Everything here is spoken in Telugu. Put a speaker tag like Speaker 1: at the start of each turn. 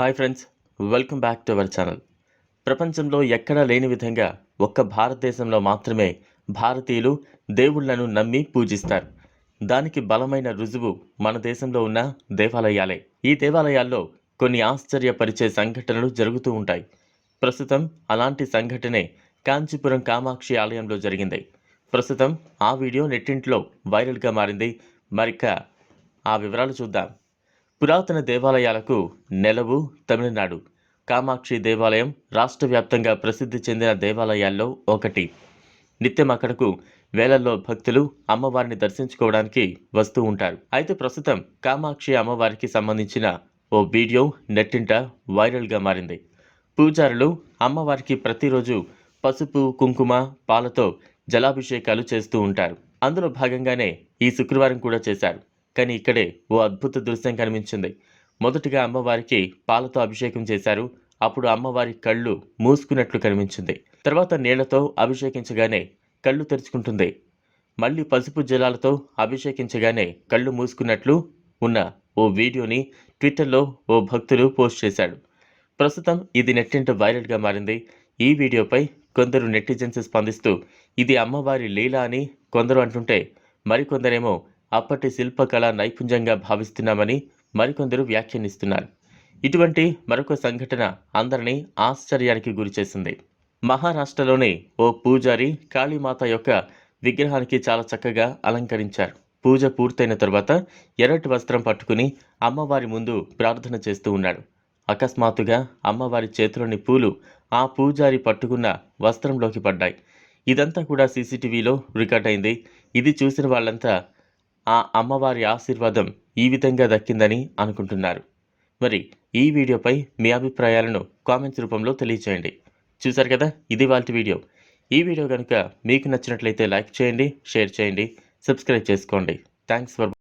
Speaker 1: Hi friends, welcome back to our channel. ప్రపంచంలో ఎక్కడా లేని విధంగా ఒక్క భారతదేశంలో మాత్రమే భారతీయులు దేవుళ్లను నమ్మి పూజిస్తారు. దానికి బలమైన రుజువు మన దేశంలో ఉన్న దేవాలయాలే. ఈ దేవాలయాల్లో కొన్ని ఆశ్చర్యపరిచే సంఘటనలు జరుగుతూ ఉంటాయి. ప్రస్తుతం అలాంటి సంఘటనే కాంచీపురం కామాక్షి ఆలయంలో జరిగింది. ప్రస్తుతం ఆ వీడియో నెట్టింట్లో వైరల్గా మారింది. మరిక ఆ వివరాలు చూద్దాం. పురాతన దేవాలయాలకు నెలవు తమిళనాడు. కామాక్షి దేవాలయం రాష్ట్ర వ్యాప్తంగా ప్రసిద్ధి చెందిన దేవాలయాల్లో ఒకటి. నిత్యం అక్కడకు వేలల్లో భక్తులు అమ్మవారిని దర్శించుకోవడానికి వస్తూ ఉంటారు. అయితే ప్రస్తుతం కామాక్షి అమ్మవారికి సంబంధించిన ఓ వీడియో నెట్టింట వైరల్గా మారింది. పూజారులు అమ్మవారికి ప్రతిరోజు పసుపు, కుంకుమ, పాలతో జలాభిషేకాలు చేస్తూ ఉంటారు. అందులో భాగంగానే ఈ శుక్రవారం కూడా చేశారు. కానీ ఇక్కడే ఓ అద్భుత దృశ్యం కనిపించింది. మొదటగా అమ్మవారికి పాలతో అభిషేకం చేశారు. అప్పుడు అమ్మవారి కళ్ళు మూసుకున్నట్లు కనిపించింది. తర్వాత నీళ్లతో అభిషేకించగానే కళ్ళు తెరుచుకుంటుంది. మళ్ళీ పసుపు జలాలతో అభిషేకించగానే కళ్ళు మూసుకున్నట్లు ఉన్న ఓ వీడియోని ట్విట్టర్లో ఓ భక్తుడు పోస్ట్ చేశాడు. ప్రస్తుతం ఇది నెట్టింట వైరల్గా మారింది. ఈ వీడియోపై కొందరు నెటిజన్స్ స్పందిస్తూ ఇది అమ్మవారి లీల అని కొందరు అంటుంటే, మరికొందరేమో అప్పటి శిల్పకళ నైపుణ్యంగా భావిస్తున్నామని మరికొందరు వ్యాఖ్యానిస్తున్నారు. ఇటువంటి మరొక సంఘటన అందరినీ ఆశ్చర్యానికి గురిచేసింది. మహారాష్ట్రలోని ఓ పూజారి కాళీమాత యొక్క విగ్రహానికి చాలా చక్కగా అలంకరించారు. పూజ పూర్తయిన తర్వాత ఎర్రటి వస్త్రం పట్టుకుని అమ్మవారి ముందు ప్రార్థన చేస్తూ ఉన్నాడు. అకస్మాత్తుగా అమ్మవారి చేతిలోని పూలు ఆ పూజారి పట్టుకున్న వస్త్రంలోకి పడ్డాయి. ఇదంతా కూడా సీసీటీవీలో రికార్డ్ అయింది. ఇది చూసిన వాళ్ళంతా ఆ అమ్మవారి ఆశీర్వాదం ఈ విధంగా దక్కిందని అనుకుంటున్నారు. మరి ఈ వీడియోపై మీ అభిప్రాయాలను కామెంట్స్ రూపంలో తెలియచేయండి. చూశారు కదా, ఇది వాళ్ళ వీడియో. ఈ వీడియో కనుక మీకు నచ్చినట్లయితే లైక్ చేయండి, షేర్ చేయండి, సబ్స్క్రైబ్ చేసుకోండి. Thanks for